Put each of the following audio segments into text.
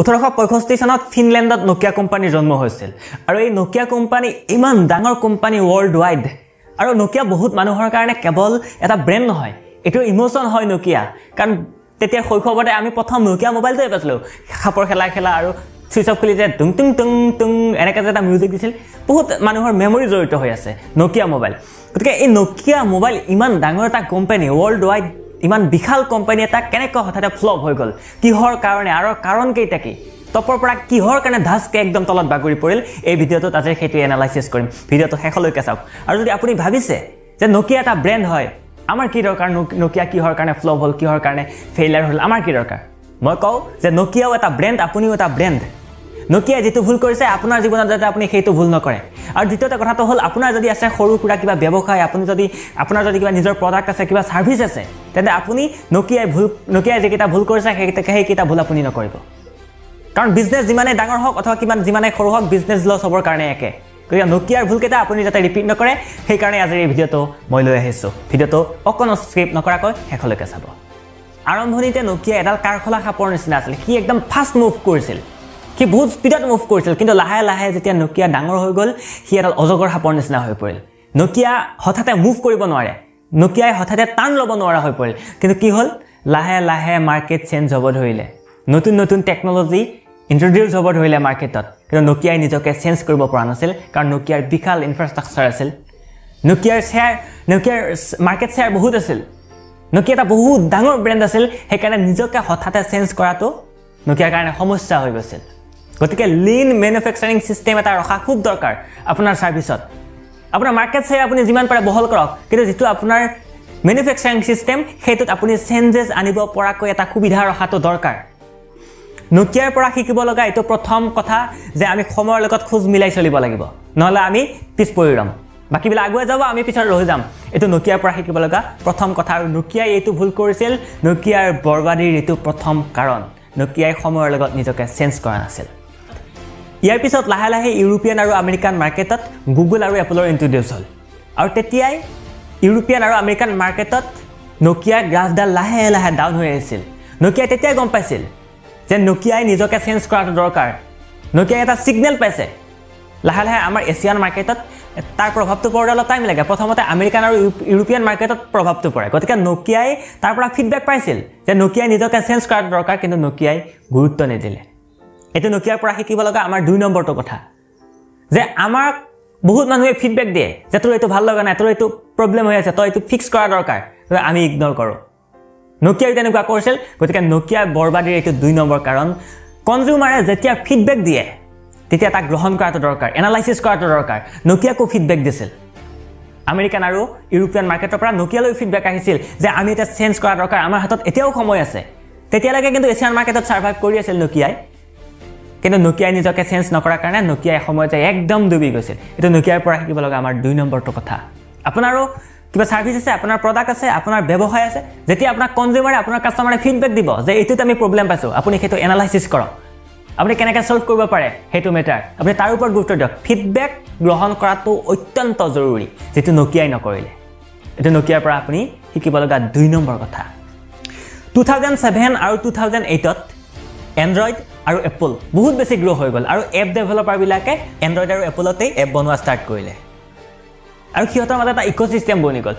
1865 চনত ফিনলেণ্ডত নকিয়া কোম্পানীৰ জন্ম হৈছিল আৰু এই নকিয়া কোম্পানী ইমান ডাঙৰ কোম্পানী ওয়াৰ্ল্ড ওয়াইড আৰু নকিয়া বহুত মানুহৰ কাৰণে কেৱল এটা ব্ৰেণ্ড নহয় এটো ইমোশন হয় নকিয়া কাৰণ তেতিয়া শৈশৱতে আমি প্ৰথম নকিয়া মোবাইলটোৱে পাইছিলো খাপৰ খেলা আৰু সুইচ অফ খুলি যে টুং টুং টুং টুং এনেকা যে এটা মিউজিক দিছিল বহুত মানুহৰ মেমৰি জড়িত হৈ আছে নকিয়া মোবাইল গতিকে এই নকিয়া মোবাইল ইমান ডাঙৰ এটা কোম্পানী ওয়াৰ্ল্ড ওয়াইড ইমান বিশাল কোম্পানী এটা কেনেকৈ হঠাতে ফ্লপ হৈ গ'ল কিহৰ কাৰণে আৰু কাৰণ কেইটা কি টপৰ পৰা কিহৰ কাৰণে ধাসকে একদম তলত বাগৰি পৰিল এই ভিডিঅ'টোত আজি সেইটো এনালাইসিস কৰিম ভিডিঅ'টো শেষলৈকে চাওক আৰু যদি আপুনি ভাবিছে যে নকিয়া এটা ব্ৰেণ্ড হয় আমাৰ কি দৰকাৰ নকিয়া কিহৰ কাৰণে ফ্লপ হ'ল কিহৰ কাৰণে ফেইলাৰ হ'ল আমাৰ কি দৰকাৰ মই কওঁ যে নকিয়াও এটা ব্ৰেণ্ড আপুনিও এটা ব্ৰেণ্ড নকিয়া যেটো ভুল কৰিছে আপোনাৰ জীৱনত যাতে আপুনি সেইটো ভুল নকৰে আৰু দ্বিতীয়টা কথাটো হ'ল আপোনাৰ যদি আছে সৰু কুৰা কিবা ব্যৱসায় আপোনাৰ যদি কিবা নিজৰ প্ৰডাক্ট আছে কিবা সাৰ্ভিস আছে তেন্তে আপুনি নকিয়া যেটা ভুল কৰিছে সেইকেইটা ভুল আপুনি নকৰিব কাৰণ বিজনেস যিমানে ডাঙৰ হওক অথবা যিমানে সৰু হওক বিজনেস লছ হ'বৰ কাৰণে একে গতিকে নকিয়াৰ ভুলকেইটা আপুনি যাতে ৰিপিট নকৰে সেই কাৰণে আজি এই ভিডিঅ'টো মই লৈ আহিছো ভিডিঅ'টো অকনো স্কিপ নকৰাকৈ শেষলৈকে চাব আৰম্ভণিতে নকিয়া এডাল কাৰখলা সাপৰ নিচিনা আছিল কি একদম ফাষ্ট মুভ কৰিছিল কি বহুত স্পিডত মুভ কৰিছিল কিন্তু লাহে লাহে যেতিয়া নকিয়া ডাঙৰ হৈ গ'ল সি এডাল অজগৰ সাপৰ নিচিনা হৈ পৰিল নকিয়া হঠাতে মুভ কৰিব নোৱাৰে নকিয়াই হঠাতে টাৰ্ণ ল'ব নোৱাৰা হৈ পৰিল কিন্তু কি হ'ল লাহে লাহে মাৰ্কেট চেঞ্জ হ'ব ধৰিলে নতুন টেকনলজি ইন্ট্ৰোডিউস হ'ব ধৰিলে মাৰ্কেটত কিন্তু নকিয়াই নিজকে চেঞ্জ কৰিব পৰা নাছিল কাৰণ নকিয়াৰ বিশাল ইনফ্ৰাষ্ট্ৰাকচাৰ আছিল নকিয়াৰ মাৰ্কেট শ্বেয়াৰ বহুত আছিল নকিয়া এটা বহুত ডাঙৰ ব্ৰেণ্ড আছিল সেইকাৰণে নিজকে হঠাতে চেঞ্জ কৰাটো নকিয়াৰ কাৰণে সমস্যা হৈ গৈছিল গতিকে লিন ম্যানুফ্যাকচাৰিং সিস্টেম এটা ৰখা খুব দৰকাৰ আপোনাৰ সাৰ্ভিসত আপোনাৰ মাৰ্কেট শ্বেয়াৰ আপুনি যিমান পাৰে বহল কৰক কিন্তু যেটো আপোনাৰ ম্যানুফ্যাকচাৰিং সিস্টেম হেতুত আপুনি চেঞ্জেস আনিব পৰাকৈ এটা সুবিধা ৰখাটো দৰকাৰ নকিয়াৰ পৰা শিকিব লগা এটো প্ৰথম কথা যে আমি সময়ৰ লগত খুজ মিলাই চলিব লাগিব নহলে আমি পিছ পৰি ৰম বাকি বিলা আগুৱাই যাব আমি পিছত ৰৈ যাম এটো নকিয়াৰ পৰা শিকিব লগা প্ৰথম কথা আৰু নকিয়াই এটো ভুল কৰিছিল নকিয়াৰ বৰবাদীৰ এটো প্ৰথম কাৰণ নকিয়াই সময়ৰ লগত নিজকে চেঞ্জ কৰা নাছিল ইয়াৰ পিছত লাহে লাহে ইউৰোপিয়ান আৰু আমেৰিকান মাৰ্কেটত গুগল আৰু এপলৰ ইন্ট্ৰোডিউস হ'ল আৰু তেতিয়াই ইউৰোপিয়ান আৰু আমেৰিকান মাৰ্কেটত নকিয়াৰ গ্ৰাফডাল লাহে লাহে ডাউন হৈ আহিছিল নকিয়া তেতিয়া গম পাইছিল যে নকিয়াই নিজকে চেঞ্জ কৰাটো দৰকাৰ নকিয়া এটা সিগনেল পাইছে লাহে লাহে আমাৰ এছিয়ান মাৰ্কেটত তাৰ প্ৰভাৱটো পৰলে অলপ টাইম লাগে প্ৰথমতে আমেৰিকান আৰু ইউৰোপিয়ান মাৰ্কেটত প্ৰভাৱটো পৰে গতিকে নকিয়াই তাৰ পৰা ফিডব্যাক পাইছিল যে নকিয়াই নিজকে চেঞ্জ কৰাটো দৰকাৰ কিন্তু নকিয়াই গুৰুত্ব নিদিলে এটো নকিয়াৰ পৰা শিকিব লগা আমাৰ 2 নম্বৰটো কথা যে আমাক বহুত মানুহে ফিডব্যাক দিয়ে যে তোৰ এটো ভাল লগা নাই তোৰ এটো প্ৰবলেম হৈ আছে তই এটো ফিক্স কৰা দৰকাৰ আমি ইগনোৰ কৰো নকিয়াই তেনেকুৱা কৰিছিল গতিকে নকিয়াৰ বৰবাদীৰ এটো 2 নম্বৰ কাৰণ কনজিউমাৰে যেতিয়া ফিডব্যাক দিয়ে তেতিয়া তাক গ্ৰহণ কৰাটো দৰকাৰ এনালাইসিস কৰাটো দৰকাৰ নকিয়াকো ফিডব্যাক দিছিল আমেৰিকান আৰু ইউৰোপিয়ান মাৰ্কেটৰ পৰা নকিয়ালৈ ফিডব্যাক আহিছিল যে আমি এটা চেঞ্জ কৰা দৰকাৰ আমাৰ হাতত এতিয়াও সময় আছে তেতিয়ালৈকে কিন্তু এছিয়ান মাৰ্কেটত সাৰ্ভাইভ কৰি আছিল নকিয়াই কিন্তু নকিয়াই নিজকে চেঞ্জ নকৰাৰ কাৰণে নকিয়াই সময়তে একদম ডুবি গৈছিল এটো নকিয়াৰ পৰা শিকিব লগা আমাৰ 2 নম্বৰটো কথা আপোনাৰো কিবা সাৰ্ভিস আছে আপোনাৰ প্ৰডাক্ট আছে আপোনাৰ ব্যৱসায় আছে যেতিয়া আপোনাৰ কনজিউমাৰে আপোনাৰ কাস্টমাৰে ফিডব্যাক দিব যে এটোত আমি প্ৰবলেম পাইছো আপুনি হেতু এনালাইসিস কৰক আপুনি কেনেকৈ সলভ কৰিব পাৰে হেতু মেটাৰ আপুনি তাৰ ওপৰত গুৰুত্ব দিয়ক ফিডব্যাক গ্ৰহণ কৰাটো অত্যন্ত জৰুৰী যেটো নকিয়াই নকৰিলে এটো নকিয়াৰ পৰা আপুনি শিকিব লগা 2 নম্বৰ কথা 2007 আৰু 2008 ত এন্ড্ৰইড আৰু এপল বহুত বেছি গ্ৰো হৈ গ'ল আৰু এপ ডেভেলপাৰ বিলাকে এন্ড্ৰইড আৰু এপলতে এপ বনোৱা ষ্টাৰ্ট কৰিলে আৰু কিহতৰ মাজত এটা ইকোসিস্টেম বনি গ'ল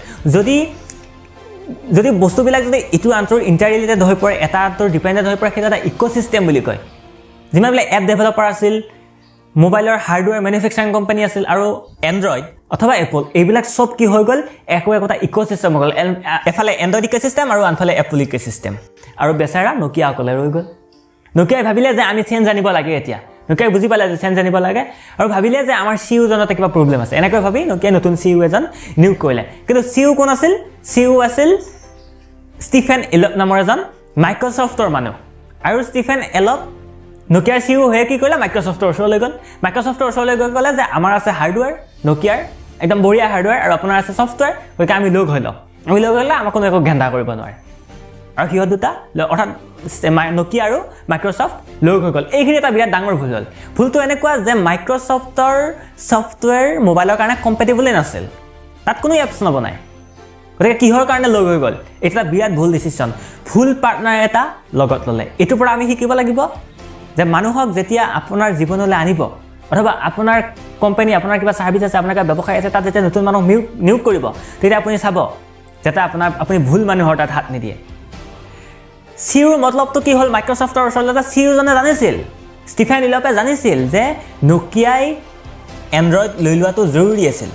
যদি বস্তুবিলাক যদি ইটো আনটোৰ ইন্টাৰৰিলেটেড হৈ পৰে এটা আনটোৰ ডিপেন্ডেন্ট হৈ পৰে সেইটো এটা ইকোসিস্টেম বুলি কয় যিমানবিলাক এপ ডেভেলপাৰ আছিল মোবাইলৰ হাৰ্ডৱেৰ ম্যানুফ্যাকচাৰিং কোম্পানী আছিল আৰু এন্ড্ৰইড অথবা এপল এইবিলাক সব কি হৈ গ'ল একোটা ইকোসিস্টেম হৈ গ'ল এফালে এন্ড্ৰইড ইকোসিস্টেম আৰু আনফালে এপল ইকোসিস্টেম আৰু বেচাৰা নকিয়া অকলে ৰৈ গ'ল নকিয়াই ভাবিলে যে আমি চেঞ্জ আনিব লাগে এতিয়া নকিয়াই বুজি পালে যে চেঞ্জ আনিব লাগে আৰু ভাবিলে যে আমাৰ সিইও জনতে কিবা প্ৰবলেম আছে এনেকৈ ভাবি নকিয়াই নতুন সিইও এজন নিয়োগ কৰিলে কিন্তু সিইও কোন আছিল সিইও আছিল ষ্টিফেন এলপ নামৰ এজন মাইক্ৰসফটৰ মানুহ আৰু ষ্টিফেন এলপ নকিয়াৰ সিইও হৈ কি কৰিলে মাইক্ৰসফটৰ ওচৰলৈ গ'ল মাইক্ৰসফটৰ ওচৰলৈ গৈ ক'লে যে আমাৰ আছে হাৰ্ডৱেৰ নকিয়াৰ একদম বঢ়িয়া হাৰ্ডৱেৰ আৰু আপোনাৰ আছে সফটৱেৰ গতিকে আমি লগ হৈ লওঁ আমি লগ হ'লে আমাক কোনো একো ঘেন্দা কৰিব নোৱাৰে আৰু সিহঁত দুটা অৰ্থাৎ নকিয়া আৰু মাইক্ৰসফট লগ হৈ গ'ল এইখিনি এটা বিৰাট ডাঙৰ ভুল হ'ল ভুলটো এনেকুৱা যে মাইক্ৰসফটৰ সফটৱেৰ মোবাইলৰ কাৰণে কম্পেটিবলই নাছিল তাত কোনো এপছ নবনায় গতিকে কিহৰ কাৰণে লগ হৈ গ'ল এটা বিৰাট ভুল ডিসিশন ভুল পাৰ্টনাৰ এটা লগত ললে এটোৰ পৰা আমি শিকিব লাগিব যে মানুহক যেতিয়া আপোনাৰ জীৱনলৈ আনিব অথবা আপোনাৰ কোম্পানী আপোনাৰ কিবা সাৰ্ভিস আছে আপোনাৰ কিবা ব্যৱসায় আছে তাত যেতিয়া নতুন মানুহ নিয়োগ কৰিব তেতিয়া আপুনি চাব যাতে আপুনি ভুল মানুহৰ তাত হাত নিদিয়ে সিউৰ মতলবটো কি হ'ল মাইক্ৰসফটৰ ওচৰলৈ সিউ জনে জানিছিল ষ্টিফেন ইলপে জানিছিল যে নোকিয়াই এন্ড্ৰইড লৈ লোৱাটো জৰুৰী আছিল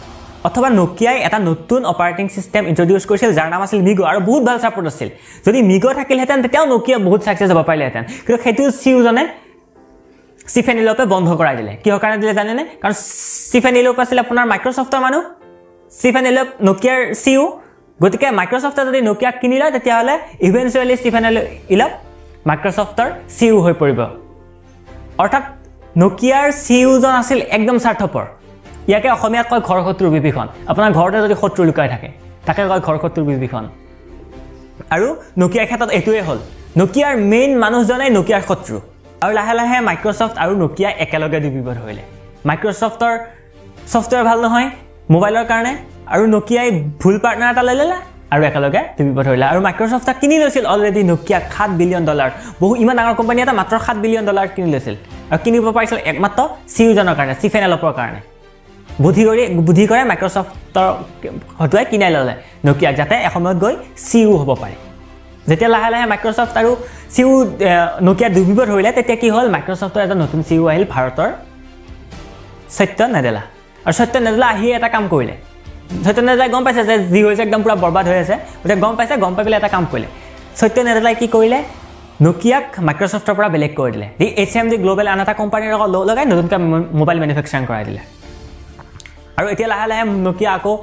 অথবা নোকিয়াই এটা নতুন অপাৰেটিং সিস্টেম ইন্ট্ৰোডিউস কৰিছিল যাৰ নাম আছিল মিগো আৰু বহুত ভাল সাপোৰ্ট আছিল যদি মিগো থাকিলহেতেন তেতিয়াও নোকিয়া বহুত সাকসেস হ'ব পাৰিলহেতেন কিন্তু সেইটো সিউ জনে ষ্টিফেন ইলপে বন্ধ কৰাই দিলে কিহৰ কাৰণে দিলে জানেনে কাৰণ ষ্টিফেন ইলপ আছিল আপোনাৰ মাইক্ৰসফটৰ মানুহ ষ্টিফেন ইলপ নোকিয়াৰ সিউ গতিকে মাইক্ৰসফটে যদি নোকিয়া কিনি লয় তেতিয়াহলে ইভেন্চুৱেলি ষ্টিফেন ইলপ মাইক্ৰসফটৰ সিউ হৈ পৰিব অৰ্থাৎ নোকিয়াৰ সিউ জন আছিল একদম স্বাৰ্থপৰ ইয়াকে অসমীয়াত কয় ঘৰ শত্ৰু বিভীষণ আপোনাৰ ঘৰতে যদি শত্ৰু লুকাই থাকে তাকে কয় ঘৰ শত্ৰু বিভীষণ আৰু নোকিয়াৰ ক্ষেত্ৰত এটোৱে হ'ল নোকিয়াৰ মেইন মানুহজনেই নোকিয়াৰ শত্ৰু আৰু লাহে লাহে মাইক্ৰসফট আৰু নোকিয়া একেলগে বিবাদ হৈলে মাইক্ৰসফটৰ সফটৱেৰ ভাল নহয় মোবাইলৰ কাৰণে আৰু নোকিয়াই ভুল পাৰ্টনাৰ এটা লৈ ল'লে আৰু একেলগে বিবাদ হৈলে আৰু মাইক্ৰসফটে কিনি লৈছিল অলৰেডি নোকিয়া $7 বিলিয়ন বহু ইমান ডাঙৰ কোম্পানী এটা মাত্ৰ $7 বিলিয়ন কিনি লৈছিল আৰু কিনিব পাৰিছিল একমাত্ৰ সিউ জনৰ কাৰণে ষ্টিফেন ইলপৰ কাৰণে বুদ্ধি কৰে মাইক্ৰসফটৰ হতুৱাই কিনাই ল'লে নোকিয়াক যাতে এসময়ত গৈ সিউ হ'ব পাৰে যেতিয়া লাহে লাহে মাইক্ৰসফট আৰু সিউ নোকিয়া দুবিবাদ হৈলে তেতিয়া কি হ'ল মাইক্ৰসফটৰ এটা নতুন সিউ আহিল ভাৰতৰ সত্য নাডেলা আৰু সত্য নাডেলা আহি এটা কাম কৰিলে সত্য নাডেলাই গম পাইছে যে যি হৈছে একদম পুৰা বৰবাদ হৈ আছে গতিকে গম পাই পেলাই এটা কাম কৰিলে সত্য নাডেলাই কি কৰিলে নোকিয়াক মাইক্ৰসফটৰ পৰা বেলেগ কৰি দিলে দি HMD গ্লোবেল আন এটা কোম্পানীৰ লগত লগাই নতুনকৈ মোবাইল মেনুফেকচাৰিং কৰাই দিলে আৰু এতিয়া লাহে লাহে নোকিয়া আকৌ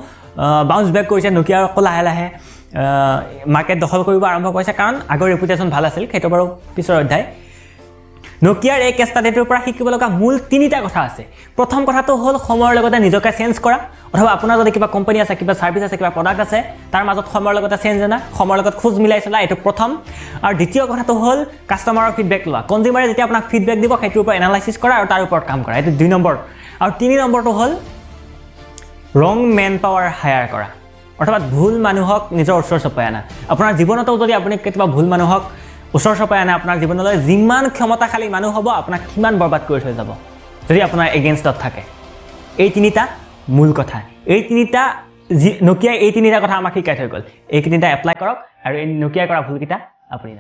বাউন্স বেক কৰিছে নোকিয়া আকৌ লাহে লাহে মাৰ্কেট দখল কৰিব আৰম্ভ কৰিছে কাৰণ আগৰ ৰেপুটেশ্যন ভাল আছিল সেইটো বাৰু পিছৰ অধ্যায় নোকিয়াৰ এই কেছ ষ্টাডিটোৰ পৰা শিকিব লগা মূল তিনিটা কথা আছে প্ৰথম কথাটো হ'ল সময়ৰ লগতে নিজকে চেঞ্জ কৰা অথবা আপোনাৰ যদি কিবা কোম্পানী আছে কিবা সাৰ্ভিস আছে কিবা প্ৰডাক্ট আছে তাৰ মাজত সময়ৰ লগতে চেঞ্জ হোৱা সময়ৰ লগত খোজ মিলাই চলা এইটো প্ৰথম আৰু দ্বিতীয় কথাটো হ'ল কাষ্টমাৰৰ ফিডবেক লোৱা কনজিউমাৰে যেতিয়া আপোনাক ফিডবেক দিব সেইটোৰ ওপৰত এনালাইসিস কৰা আৰু তাৰ ওপৰত কাম কৰা এইটো 2 নম্বৰ আৰু 3 নম্বৰটো হ'ল ৰং মেন পাৱাৰ হায়াৰ কৰা অৰ্থাৎ ভুল মানুহক নিজৰ ওচৰ চপাই আনা আপোনাৰ জীৱনতো যদি আপুনি কেতিয়াবা ভুল মানুহক ওচৰ চপাই আনা আপোনাৰ জীৱনলৈ যিমান ক্ষমতাশালী মানুহ হ'ব আপোনাক কিমান বৰবাদ কৰি থৈ যাব যদি আপোনাৰ এগেইনষ্টত থাকে এই তিনিটা মূল কথা এই তিনিটা নোকিয়াই এই তিনিটা কথা আমাক শিকাই থৈ গ'ল এই তিনিটা এপ্লাই কৰক আৰু এই নোকিয়াই কৰা ভুলকেইটা আপুনি